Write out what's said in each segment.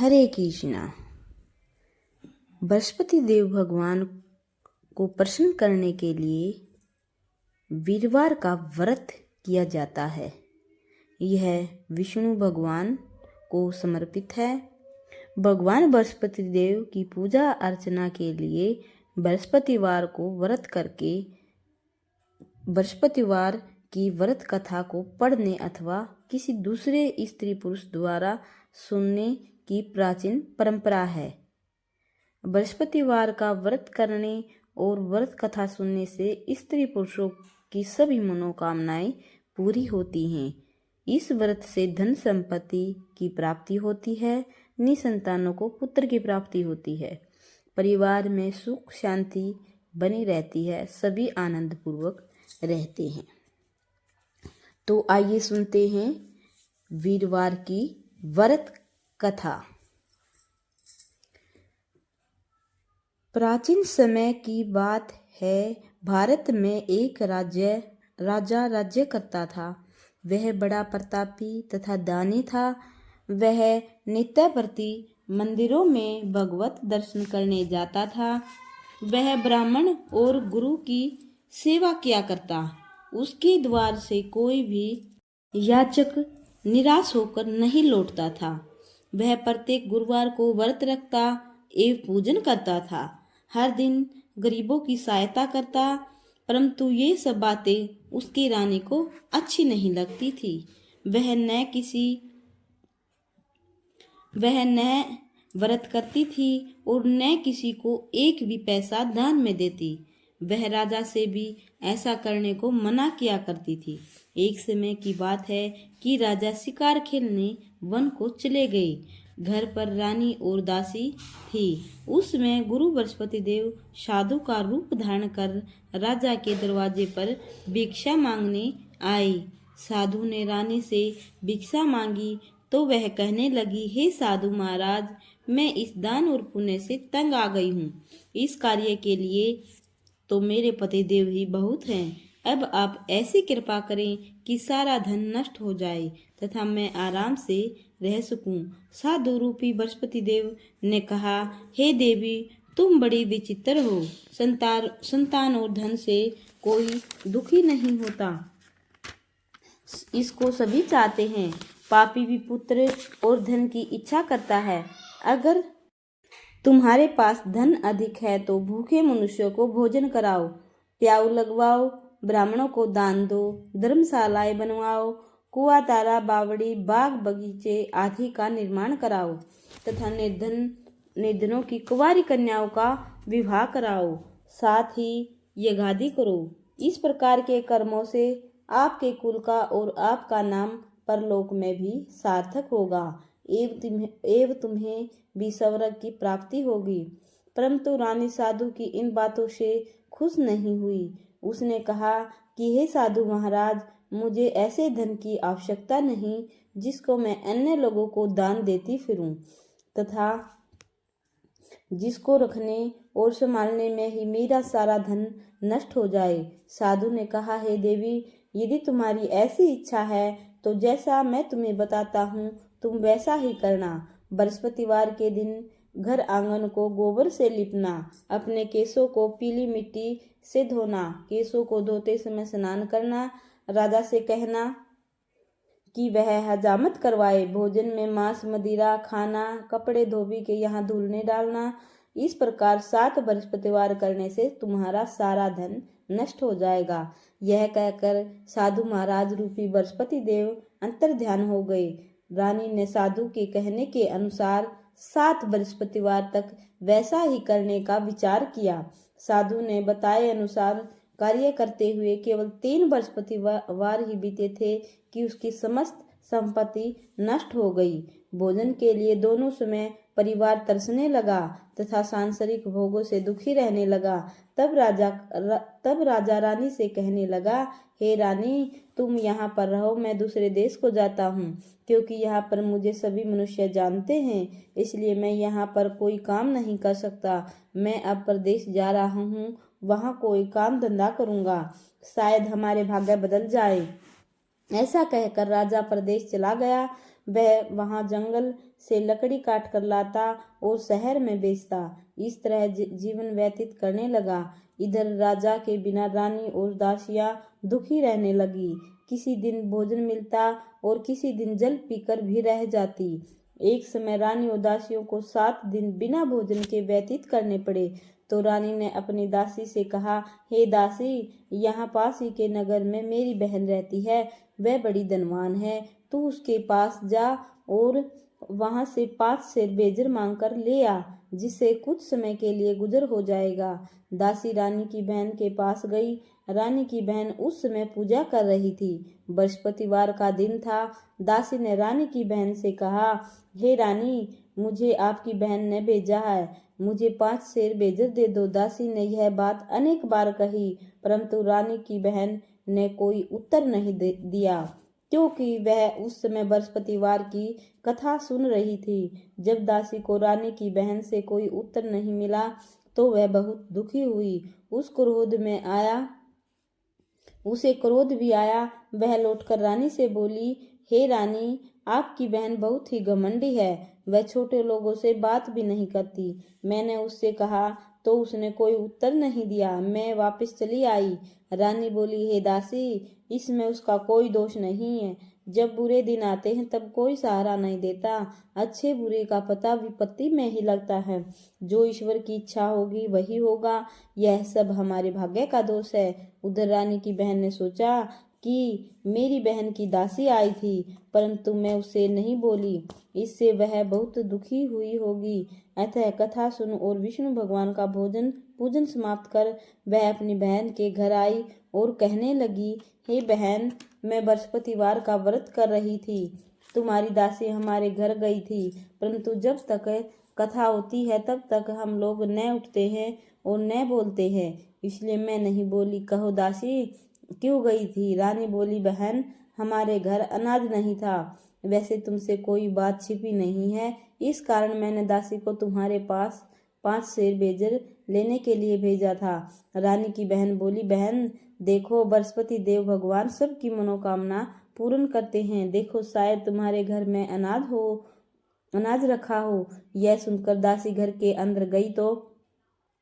हरे कृष्णा। बृहस्पति देव भगवान को प्रसन्न करने के लिए वीरवार का व्रत किया जाता है। यह विष्णु भगवान को समर्पित है। भगवान बृहस्पति देव की पूजा अर्चना के लिए बृहस्पतिवार को व्रत करके बृहस्पतिवार की व्रत कथा को पढ़ने अथवा किसी दूसरे स्त्री पुरुष द्वारा सुनने की प्राचीन परंपरा है। बृहस्पतिवार का व्रत करने और व्रत कथा सुनने से स्त्री पुरुषों की सभी मनोकामनाएं पूरी होती हैं। इस व्रत से धन संपत्ति की प्राप्ति होती है। निसंतानों को पुत्र की प्राप्ति होती है। परिवार में सुख शांति बनी रहती है। सभी आनंद पूर्वक रहते हैं। तो आइए सुनते हैं वीरवार की व्रत कथा। प्राचीन समय की बात है। भारत में एक राजा राज्य करता था। वह बड़ा प्रतापी तथा दानी था। वह नित्य प्रति मंदिरों में भगवत दर्शन करने जाता था। वह ब्राह्मण और गुरु की सेवा किया करता। उसके द्वार से कोई भी याचक निराश होकर नहीं लौटता था। वह प्रत्येक गुरुवार को व्रत रखता एवं पूजन करता था। हर दिन गरीबों की सहायता करता। परंतु ये सब बातें उसकी रानी को अच्छी नहीं लगती थी। वह न व्रत करती थी और न किसी को एक भी पैसा दान में देती। वह राजा से भी ऐसा करने को मना किया करती थी। एक समय की बात है कि राजा शिकार खेलने वन को चले गए। घर पर रानी और दासी थी। उसमें गुरु बृहस्पति देव साधु का रूप धारण कर राजा के दरवाजे पर भिक्षा मांगने आए। साधु ने रानी से भिक्षा मांगी तो वह कहने लगी, हे साधु महाराज, मैं इस दान और पुण्य से तंग आ गई हूँ। इस कार्य के लिए तो मेरे पति देव ही बहुत हैं। अब आप ऐसी कृपा करें कि सारा धन नष्ट हो जाए तथा मैं आराम से रह सकूं। साधु रूपी बृहस्पति देव ने कहा, हे देवी, तुम बड़ी विचित्र हो। संतान और धन से कोई दुखी नहीं होता। इसको सभी चाहते हैं। पापी भी पुत्र और धन की इच्छा करता है। अगर तुम्हारे पास धन अधिक है तो भूखे मनुष्यों को भोजन कराओ, प्याऊ लगवाओ, ब्राह्मणों को दान दो, धर्मशालाएं बनवाओ, कुआं तारा बावड़ी बाग बगीचे आदि का निर्माण कराओ तथा निर्धनों की कुंवारी कन्याओं का विवाह कराओ। साथ ही यज्ञादि करो। इस प्रकार के कर्मों से आपके कुल का और आपका नाम परलोक में भी सार्थक होगा एवं तुम्हें भी स्वर्ग की प्राप्ति होगी। परंतु रानी साधु की इन बातों से खुश नहीं हुई। उसने कहा कि हे साधु महाराज, मुझे ऐसे धन की आवश्यकता नहीं जिसको मैं अन्य लोगों को दान देती फिरूं तथा जिसको रखने और संभालने में ही मेरा सारा धन नष्ट हो जाए। साधु ने कहा, हे देवी, यदि तुम्हारी ऐसी इच्छा है तो जैसा मैं तुम्हें बताता हूँ तुम वैसा ही करना। बृहस्पतिवार के दिन घर आंगन को गोबर से लिपना, अपने केशों को पीली मिट्टी से धोना, केशों को धोते समय स्नान करना, राजा से कहना कि वह हजामत करवाए, भोजन में मांस मदिरा खाना, कपड़े धोबी के यहाँ धुलने डालना। इस प्रकार 7 बृहस्पतिवार करने से तुम्हारा सारा धन नष्ट हो जाएगा। यह कहकर साधु महाराज रूपी बृहस्पति देव अंतर ध्यान हो गए। रानी ने साधु के कहने के अनुसार 7 बृहस्पतिवार तक वैसा ही करने का विचार किया। साधु ने बताए अनुसार कार्य करते हुए केवल 3 बृहस्पतिवार ही बीते थे कि उसकी समस्त संपत्ति नष्ट हो गई। भोजन के लिए दोनों समय परिवार तरसने लगा तथा सांसारिक भोगों से दुखी रहने लगा। तब राजा रानी से कहने लगा, हे रानी, तुम यहाँ पर रहो, मैं दूसरे देश को जाता हूँ, क्योंकि यहाँ पर मुझे सभी मनुष्य जानते हैं, इसलिए मैं यहाँ पर कोई काम नहीं कर सकता। मैं अब प्रदेश जा रहा हूँ, वहाँ कोई काम धंधा करूँगा, शायद हमारे भाग्य बदल जाए। ऐसा कहकर राजा प्रदेश चला गया। वह वहाँ जंगल से लकड़ी काट कर लाता और शहर में बेचता। इस तरह जीवन व्यतीत करने लगा। इधर राजा के बिना रानी और दासियां दुखी रहने लगी। किसी दिन भोजन मिलता और किसी दिन जल पीकर भी रह जाती। एक समय रानी और दासियों को 7 दिन बिना भोजन के व्यतीत करने पड़े। तो रानी ने अपनी दासी से कहा, हे दासी, यहाँ पास ही के नगर में मेरी बहन रहती है। वह बड़ी धनवान है। तू उसके पास जा और वहां से 5 सेर बेजर मांग कर ले आ, जिससे कुछ समय के लिए गुजर हो जाएगा। दासी रानी की बहन के पास गई। रानी की बहन उस समय पूजा कर रही थी। बृहस्पतिवार का दिन था। दासी ने रानी की बहन से कहा, हे रानी, मुझे आपकी बहन ने भेजा है, मुझे 5 सेर बेजर दे दो। दासी ने यह बात अनेक बार कही, परंतु रानी की बहन ने कोई उत्तर नहीं दिया, क्योंकि वह उस समय बृहस्पतिवार की कथा सुन रही थी। जब दासी को रानी की बहन से कोई उत्तर नहीं मिला तो वह बहुत दुखी हुई। उसे क्रोध भी आया। वह लौटकर रानी से बोली, हे रानी, आपकी बहन बहुत ही घमंडी है। वह छोटे लोगों से बात भी नहीं करती। मैंने उससे कहा तो उसने कोई उत्तर नहीं दिया। मैं वापस चली आई। रानी बोली, हे दासी, इसमें उसका कोई दोष नहीं है। जब बुरे दिन आते हैं तब कोई सहारा नहीं देता। अच्छे बुरे का पता विपत्ति में ही लगता है। जो ईश्वर की इच्छा होगी वही होगा। यह सब हमारे भाग्य का दोष है। उधर रानी की बहन ने सोचा कि मेरी बहन की दासी आई थी, परंतु मैं उसे नहीं बोली, इससे वह बहुत दुखी हुई होगी। अतः कथा सुन और विष्णु भगवान का पूजन समाप्त कर वह अपनी बहन के घर आई और कहने लगी, हे बहन, मैं बृहस्पतिवार का व्रत कर रही थी। तुम्हारी दासी हमारे घर गई थी, परंतु जब तक कथा होती है तब तक हम लोग न उठते हैं और न बोलते हैं, इसलिए मैं नहीं बोली। कहो दासी, क्यों गई थी? रानी बोली, बहन, हमारे घर अनाज नहीं था। वैसे तुमसे कोई बात छिपी नहीं है, इस कारण मैंने दासी को तुम्हारे पास 5 सेर बेजर लेने के लिए भेजा था। रानी की बहन बोली, बहन देखो, बृहस्पति देव भगवान सबकी मनोकामना पूर्ण करते हैं। देखो, शायद तुम्हारे घर में अनाज रखा हो। यह सुनकर दासी घर के अंदर गई तो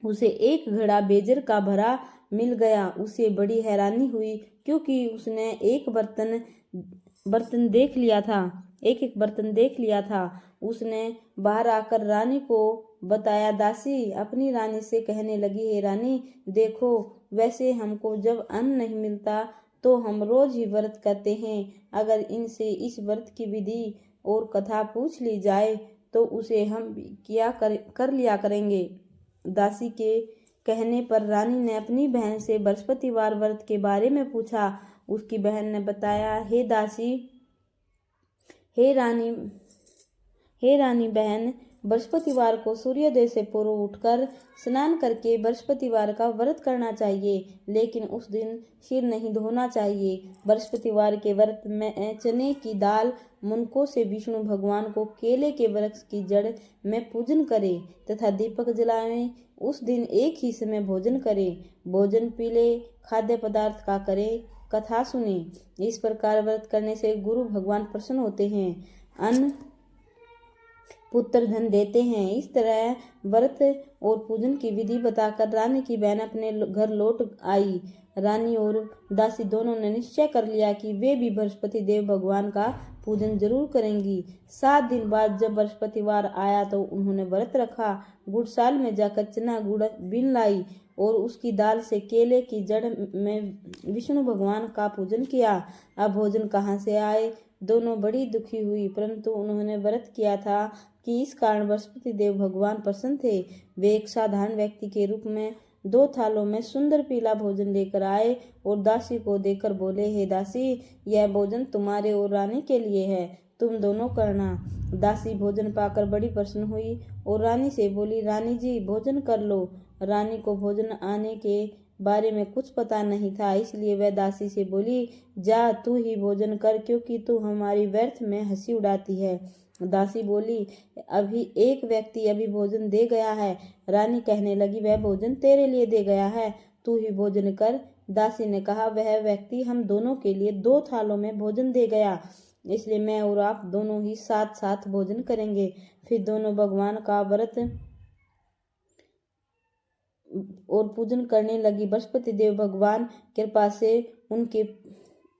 उसे एक घड़ा बेजर का भरा मिल गया। उसे बड़ी हैरानी हुई, क्योंकि उसने एक बर्तन देख लिया था। उसने बाहर आकर रानी को बताया। दासी अपनी रानी से कहने लगी, हे रानी, देखो, वैसे हमको जब अन्न नहीं मिलता तो हम रोज ही व्रत करते हैं। अगर इनसे इस व्रत की विधि और कथा पूछ ली जाए तो उसे हम कर लिया करेंगे। दासी के कहने पर रानी ने अपनी बहन से बृहस्पतिवार व्रत के बारे में पूछा। उसकी बहन ने बताया, हे रानी बहन, बृहस्पतिवार को सूर्योदय से पूर्व उठकर स्नान करके बृहस्पतिवार का व्रत करना चाहिए, लेकिन उस दिन सिर नहीं धोना चाहिए। बृहस्पतिवार के व्रत में चने की दाल मुनकों से विष्णु भगवान को केले के वृक्ष की जड़ में पूजन करें तथा दीपक जलाएं। उस दिन एक ही समय भोजन करें। भोजन पीले खाद्य पदार्थ का करें, कथा सुने। इस प्रकार व्रत करने से गुरु भगवान प्रसन्न होते हैं, अन्न पुत्र धन देते हैं। इस तरह व्रत और पूजन की विधि बताकर रानी की बहन अपने घर लौट आई। रानी और दासी दोनों ने निश्चय कर लिया कि वे भी बृहस्पति देव भगवान का पूजन जरूर करेंगी। 7 दिन बाद जब बृहस्पतिवार आया तो उन्होंने व्रत रखा। गुड़साल में जाकर चना गुड़ बीन लाई और उसकी दाल से केले की जड़ में विष्णु भगवान का पूजन किया। अब भोजन कहाँ से आए? दोनों बड़ी दुखी हुई, परंतु उन्होंने व्रत किया था कि इस कारण बृहस्पति देव भगवान प्रसन्न थे। वे एक साधारण व्यक्ति के रूप में 2 थालों में सुंदर पीला भोजन लेकर आए और दासी को देकर बोले, हे दासी, यह भोजन तुम्हारे और रानी के लिए है, तुम दोनों करना। दासी भोजन पाकर बड़ी प्रसन्न हुई और रानी से बोली, रानी जी, भोजन कर लो। रानी को भोजन आने के बारे में कुछ पता नहीं था, इसलिए वह दासी से बोली, जा तू ही भोजन कर, क्योंकि तू हमारी व्यर्थ में हंसी उड़ाती है। दासी बोली, अभी एक व्यक्ति अभी भोजन दे गया है। रानी कहने लगी, वह भोजन तेरे लिए दे गया है, तू ही भोजन कर। दासी ने कहा, वह व्यक्ति हम दोनों के लिए 2 थालों में भोजन दे गया। इसलिए मैं और आप दोनों ही साथ साथ भोजन करेंगे। फिर दोनों भगवान का व्रत और पूजन करने लगी। बृहस्पति देव भगवान कृपा से उनके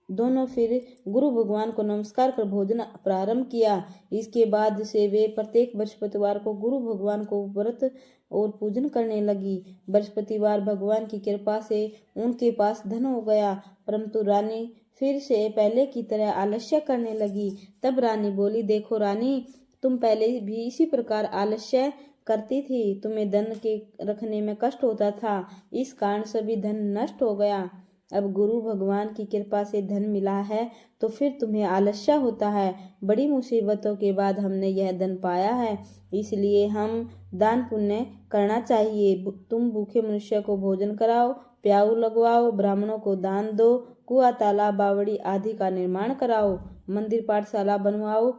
दोनों फिर गुरु भगवान को नमस्कार कर भोजन प्रारंभ किया। इसके बाद से वे प्रत्येक बृहस्पतिवार को गुरु भगवान को व्रत और पूजन करने लगी। बृहस्पतिवार भगवान की कृपा से उनके पास धन हो गया, परंतु रानी फिर से पहले की तरह आलस्य करने लगी। तब रानी बोली, देखो रानी, तुम पहले भी इसी प्रकार आलस्य करती थी, तुम्हें धन के रखने में कष्ट होता था, इस कारण सभी धन नष्ट हो गया। अब गुरु भगवान की कृपा से धन मिला है तो फिर तुम्हें आलस्य होता है। बड़ी मुसीबतों के बाद हमने यह धन पाया है, इसलिए हम दान पुण्य करना चाहिए। तुम भूखे मनुष्य को भोजन कराओ, प्याऊ लगवाओ, ब्राह्मणों को दान दो, कुआं तालाब बावड़ी आदि का निर्माण कराओ, मंदिर पाठशाला बनवाओ,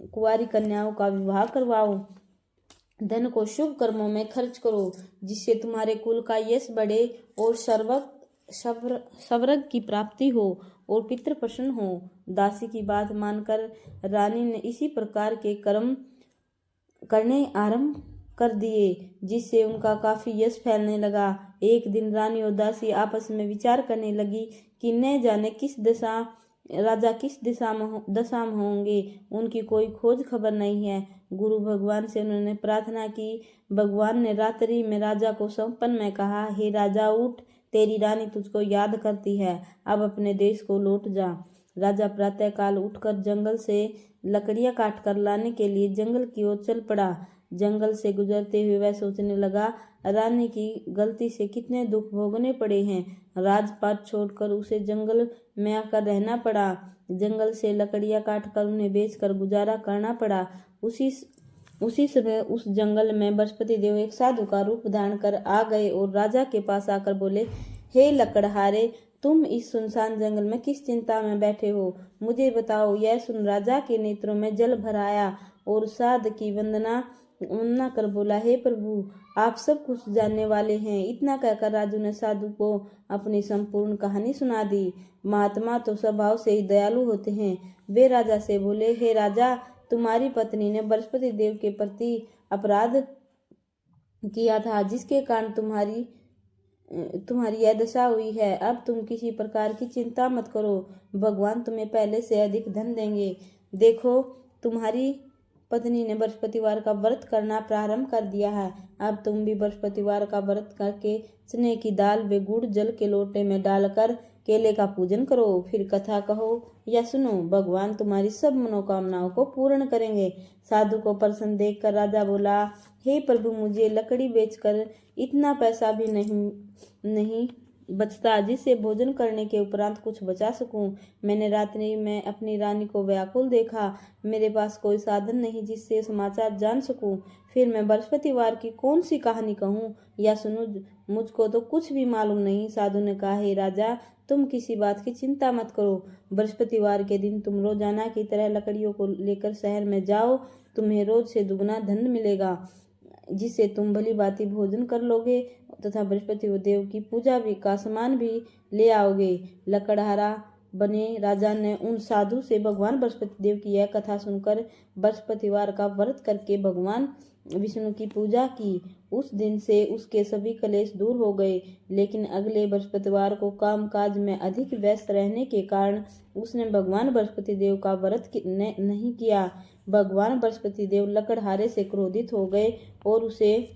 कुंवारी कन्याओं का विवाह करवाओ। धन को शुभ कर्मों में खर्च करो, जिससे तुम्हारे कुल का यश बढ़े और स्वर्ग की प्राप्ति हो और पितृ प्रसन्न हो। दासी की बात मानकर रानी ने इसी प्रकार के कर्म करने आरंभ कर दिए, जिससे उनका काफी यश फैलने लगा। एक दिन रानी और दासी आपस में विचार करने लगी कि न जाने राजा किस दशा में होंगे, उनकी कोई खोज खबर नहीं है। गुरु भगवान से उन्होंने प्रार्थना की। भगवान ने रात्रि में राजा को स्वप्न में कहा, हे राजा, उठ, तेरी रानी तुझको याद करती है, अब अपने देश को लौट जा। राजा प्रातःकाल उठकर जंगल से लकड़ियां काट कर लाने के लिए जंगल की ओर चल पड़ा। जंगल से गुजरते हुए वह सोचने लगा, रानी की गलती से कितने दुख भोगने पड़े हैं। राजपाट छोड़कर उसे जंगल में आकर रहना पड़ा। जंगल से लकड़ियां काटकर उन्हें बेचकर गुजारा करना पड़ा। उसी समय उस जंगल में बृहस्पति देव एक साधु का रूप धारण कर आ गए और राजा के पास आकर बोले, हे लकड़हारे, तुम इस सुनसान जंगल में किस चिंता में बैठे हो, मुझे बताओ। यह सुन राजा के नेत्रों में जल भर आया और साध की वंदना कर बोला, हे प्रभु, आप सब कुछ जानने वाले हैं। इतना कहकर राजू ने साधु को अपनी संपूर्ण कहानी सुना दी। महात्मा तो स्वभाव से ही दयालु होते हैं। वे राजा से बोले, हे राजा, तुम्हारी पत्नी ने बृहस्पति देव के प्रति अपराध किया था, जिसके कारण तुम्हारी यह दशा हुई है। अब तुम किसी प्रकार की चिंता मत करो, भगवान तुम्हें पहले से अधिक धन देंगे। देखो, तुम्हारी पत्नी ने बृहस्पतिवार का व्रत करना प्रारंभ कर दिया है। अब तुम भी बृहस्पतिवार का व्रत करके चने की दाल व गुड़ जल के लोटे में डालकर केले का पूजन करो, फिर कथा कहो या सुनो, भगवान तुम्हारी सब मनोकामनाओं को पूर्ण करेंगे। साधु को प्रसन्न देखकर राजा बोला, हे प्रभु, मुझे लकड़ी बेचकर इतना पैसा भी नहीं बचता जिससे भोजन करने के उपरांत कुछ बचा सकूं। मैंने रात्रि में अपनी रानी को व्याकुल देखा, मेरे पास कोई साधन नहीं जिससे समाचार जान सकूं। फिर मैं बृहस्पतिवार की कौन सी कहानी कहूं या सुनूं, मुझको तो कुछ भी मालूम नहीं। साधु ने कहा, हे राजा, तुम किसी बात की चिंता मत करो। बृहस्पतिवार के दिन तुम रोजाना की तरह लकड़ियों को लेकर शहर में जाओ, तुम्हें रोज से दुगना धन मिलेगा, जिससे तुम भली भांति भोजन कर लोगे तथा बृहस्पति देव की पूजा भी का सामान भी ले आओगे। लकड़हारा बने राजा ने उन साधु से भगवान बृहस्पति देव की यह कथा सुनकर बृहस्पतिवार का व्रत करके भगवान विष्णु की पूजा की। उस दिन से उसके सभी क्लेश दूर हो गए, लेकिन अगले बृहस्पतिवार को कामकाज में अधिक व्यस्त रहने के कारण उसने भगवान बृहस्पति देव का व्रत नहीं किया। भगवान बृहस्पति देव लकड़हारे से क्रोधित हो गए और उसे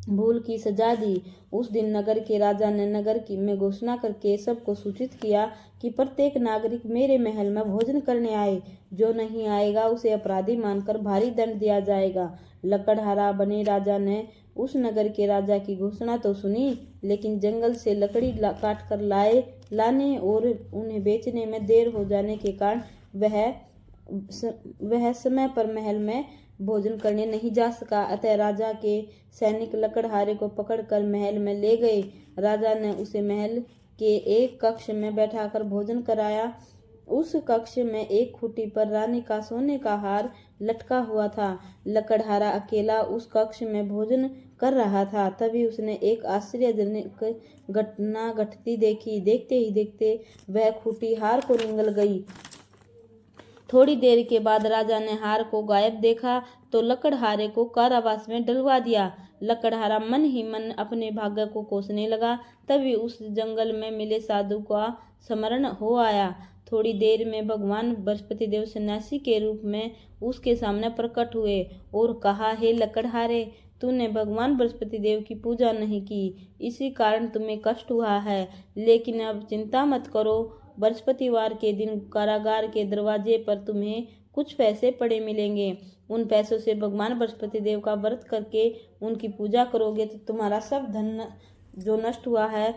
भूल की सजा दी। उस दिन नगर के राजा ने में घोषणा करके सबको सूचित किया कि प्रत्येक नागरिक मेरे महल में भोजन करने आए, जो नहीं आएगा उसे अपराधी मानकर भारी दंड दिया जाएगा। लकड़हारा बने राजा ने उस नगर के राजा की घोषणा तो सुनी, लेकिन जंगल से लकड़ी काट कर लाने और उन्हें बेचने में देर हो जाने के कारण वह समय पर महल में भोजन करने नहीं जा सका। अतः राजा के सैनिक लकड़हारे को पकड़कर महल में ले गए। राजा ने उसे महल के एक कक्ष में बैठाकर भोजन कराया। उस कक्ष में एक खूंटी पर रानी का सोने का हार लटका हुआ था। लकड़हारा अकेला उस कक्ष में भोजन कर रहा था। तभी उसने एक आश्चर्यजनक घटना घटती देखी। देखते ही देखते वह खूंटी हार को निगल गई। थोड़ी देर के बाद राजा ने हार को गायब देखा तो लकड़हारे को कारावास में डलवा दिया। लकड़हारा मन ही मन अपने भाग्य को कोसने लगा। तभी उस जंगल में मिले साधु का स्मरण हो आया। थोड़ी देर में भगवान बृहस्पति देव सन्यासी के रूप में उसके सामने प्रकट हुए और कहा, हे लकड़हारे, तूने भगवान बृहस्पति देव की पूजा नहीं की, इसी कारण तुम्हें कष्ट हुआ है। लेकिन अब चिंता मत करो, बृहस्पतिवार के दिन कारागार के दरवाजे पर तुम्हें कुछ पैसे पड़े मिलेंगे। उन पैसों से भगवान बृहस्पति देव का व्रत करके उनकी पूजा करोगे तो तुम्हारा सब धन जो नष्ट हुआ है,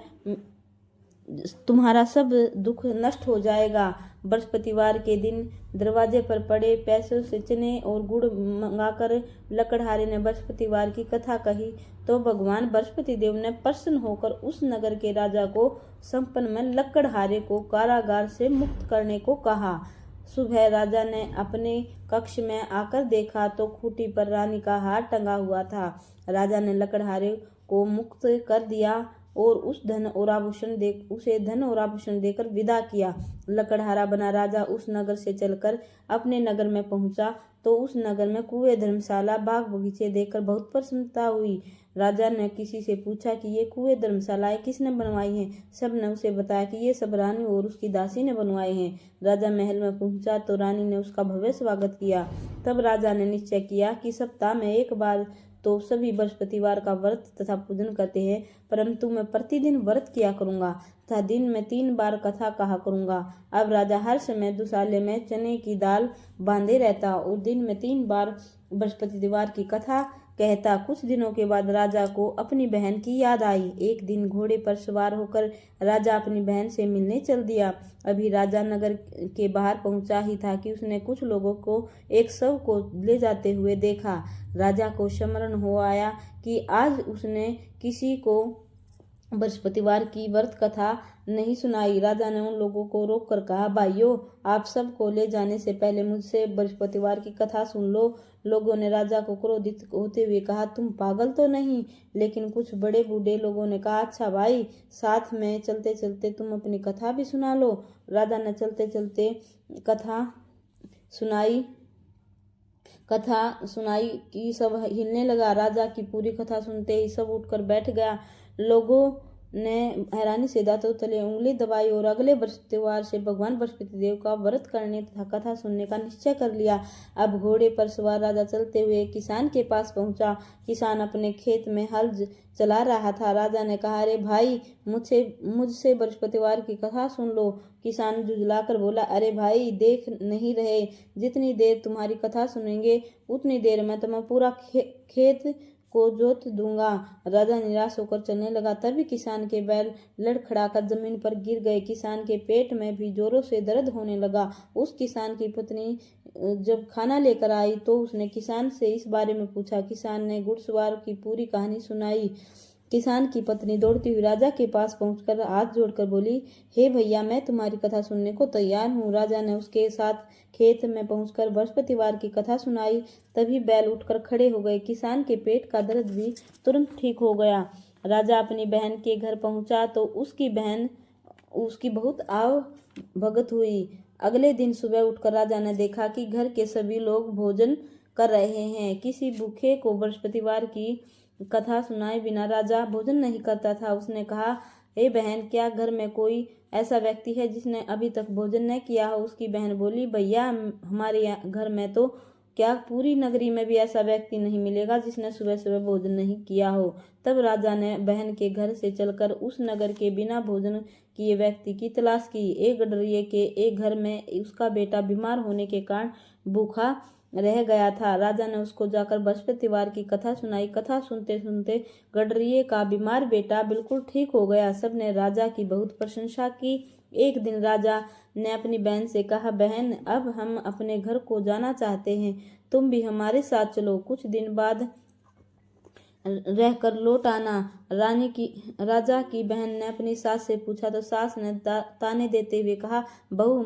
तुम्हारा सब दुख नष्ट हो जाएगा। बृहस्पतिवार के दिन दरवाजे पर पड़े पैसों से चने और गुड़ मंगाकर लकड़हारे ने बृहस्पतिवार की कथा कही तो भगवान बृहस्पति देव ने प्रसन्न होकर उस नगर के राजा को संपन्न में लकड़हारे को कारागार से मुक्त करने को कहा। सुबह राजा ने अपने कक्ष में आकर देखा तो खूंटी पर रानी का हार टंगा हुआ था। राजा ने लकड़हारे को मुक्त कर दिया और उसे धन और आभूषण देकर विदा किया। लकड़हारा बना राजा उस नगर से चलकर अपने नगर में पहुंचा तो उस नगर में कुएं, धर्मशाला, बाग बगीचे देखकर बहुत प्रसन्नता हुई। राजा ने किसी से पूछा कि ये कुएं, धर्मशालाएं किसने बनवाई हैं? सब ने उसे बताया कि ये सब रानी और उसकी दासी ने बनवाए हैं। राजा महल में पहुंचा तो रानी ने उसका भव्य स्वागत किया। तब राजा ने निश्चय किया कि सप्ताह में एक बार तो सभी बृहस्पतिवार का व्रत तथा पूजन करते हैं, परंतु मैं प्रतिदिन व्रत किया करूंगा तथा दिन में 3 बार कथा कहा करूंगा। अब राजा हर समय दुशाले में चने की दाल बांधे रहता और दिन में 3 बार बृहस्पतिवार की कथा कहता। कुछ दिनों के बाद राजा को अपनी बहन की याद आई। एक दिन घोड़े पर सवार होकर राजा अपनी बहन से मिलने चल दिया। अभी राजा नगर के बाहर पहुंचा ही था कि उसने कुछ लोगों को एक शव को ले जाते हुए देखा। राजा को स्मरण हो आया कि आज उसने किसी को बृहस्पतिवार की व्रत कथा नहीं सुनाई। राजा ने उन लोगों को रोककर कहा, भाइयों, आप सबको ले जाने से पहले मुझसे बृहस्पतिवार की कथा सुन लो। लोगों ने राजा को क्रोधित होते हुए कहा, तुम पागल तो नहीं? लेकिन कुछ बड़े बूढ़े लोगों ने कहा, अच्छा भाई, साथ में चलते चलते तुम अपनी कथा भी सुना लो। राजा ने चलते चलते कथा सुनाई कि सब हिलने लगा। राजा की पूरी कथा सुनते ही सब उठकर बैठ गया। लोगों ने हैरानी से दांतों तले उंगली दबाई और अगले बृहस्पतिवार से भगवान बृहस्पति देव का व्रत करने तथा कथा सुनने का निश्चय कर लिया। अब घोड़े पर सवार राजा चलते हुए किसान के पास पहुंचा। किसान अपने खेत में हल चला रहा था। राजा ने कहा, अरे भाई, मुझसे बृहस्पतिवार की कथा सुन लो। किसान जुझलाकर बोला, अरे भाई, देख नहीं रहे, जितनी देर तुम्हारी कथा सुनेंगे उतनी देर में तुम्हें पूरा खेत को जोत दूंगा। राजा निराश होकर चलने लगा। तभी किसान के बैल लड़खड़ाकर जमीन पर गिर गए। किसान के पेट में भी जोरों से दर्द होने लगा। उस किसान की पत्नी जब खाना लेकर आई तो उसने किसान से इस बारे में पूछा। किसान ने घुड़सवार की पूरी कहानी सुनाई। किसान की पत्नी दौड़ती हुई राजा के पास पहुंचकर हाथ जोड़कर बोली, हे भैया, मैं तुम्हारी कथा सुनने को तैयार हूँ। राजा ने उसके साथ खेत में पहुंचकर बृहस्पतिवार की कथा सुनाई। तभी बैल उठकर खड़े हो गए। किसान के पेट का दर्द भी तुरंत ठीक हो गया। राजा अपनी बहन के घर पहुंचा तो उसकी बहुत आव भगत हुई। अगले दिन सुबह उठकर राजा ने देखा कि घर के सभी लोग भोजन कर रहे हैं। किसी भूखे को बृहस्पतिवार की कथा सुनाए बिना राजा भोजन नहीं करता था। उसने कहा, हे बहन, क्या घर में कोई ऐसा व्यक्ति है जिसने अभी तक भोजन न किया हो? उसकी बहन बोली, भैया, हमारे घर में तो क्या पूरी नगरी में भी ऐसा व्यक्ति नहीं मिलेगा जिसने सुबह सुबह भोजन नहीं किया हो। तब राजा ने बहन के घर से चलकर उस नगर के बिना भोजन किए व्यक्ति की तलाश की। एक गडरिये के एक घर में उसका बेटा बीमार होने के कारण भूखा रह गया था। राजा ने उसको जाकर बृहस्पतिवार की कथा सुनाई। कथा सुनते सुनते गडरिये का बीमार बेटा बिल्कुल ठीक हो गया। सबने राजा की बहुत प्रशंसा की। एक दिन राजा ने अपनी बहन से कहा, बहन, अब हम अपने घर को जाना चाहते हैं, तुम भी हमारे साथ चलो, कुछ दिन बाद रहकर लौट आना। राजा की बहन ने अपनी सास से पूछा तो सास ने ताने देते हुए कहा, बहू,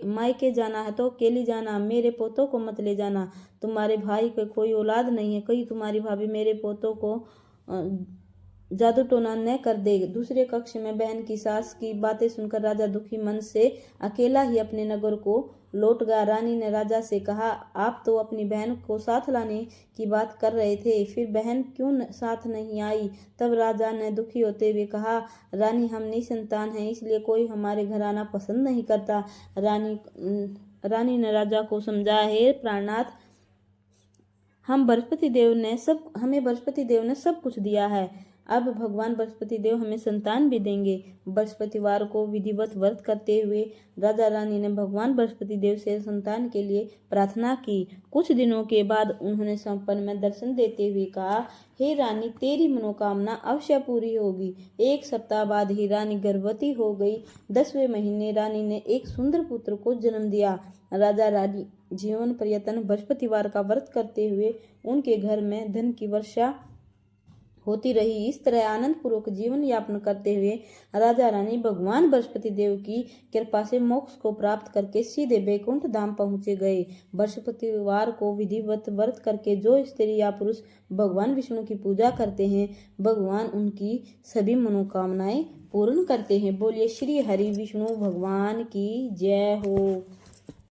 मायके जाना है तो अकेली जाना, मेरे पोतों को मत ले जाना। तुम्हारे भाई को कोई औलाद नहीं है, कहीं तुम्हारी भाभी मेरे पोतों को जादू टोना न कर दे। दूसरे कक्ष में बहन की सास की बातें सुनकर राजा दुखी मन से अकेला ही अपने नगर को लौट गया। रानी ने राजा से कहा, आप तो अपनी बहन को साथ लाने की बात कर रहे थे, फिर बहन क्यों साथ नहीं आई? तब राजा ने दुखी होते हुए कहा, रानी हम निसंतान हैं, इसलिए कोई हमारे घर आना पसंद नहीं करता। रानी ने राजा को समझाया, हे प्राणनाथ, हमें बृहस्पति देव ने सब कुछ दिया है, अब भगवान बृहस्पति देव हमें संतान भी देंगे। बृहस्पतिवार को विधिवत व्रत करते हुए राजा रानी ने भगवान बृहस्पति देव से संतान के लिए प्रार्थना की। कुछ दिनों के बाद उन्होंने स्वप्न में दर्शन देते हुए कहा, हे रानी, तेरी मनोकामना अवश्य पूरी होगी। 1 सप्ताह बाद ही रानी गर्भवती हो गई। 10वें महीने रानी ने एक सुंदर पुत्र को जन्म दिया। राजा रानी जीवन पर्यंत बृहस्पतिवार का व्रत करते हुए उनके घर में धन की वर्षा होती रही। इस तरह आनंद पूर्वक जीवन यापन करते हुए राजा रानी भगवान बृहस्पति देव की कृपा से मोक्ष को प्राप्त करके सीधे वैकुंठ धाम पहुँचे गए। बृहस्पतिवार को विधिवत व्रत करके जो स्त्री या पुरुष भगवान विष्णु की पूजा करते हैं, भगवान उनकी सभी मनोकामनाएं पूर्ण करते हैं। बोलिए श्री हरि विष्णु भगवान की जय हो।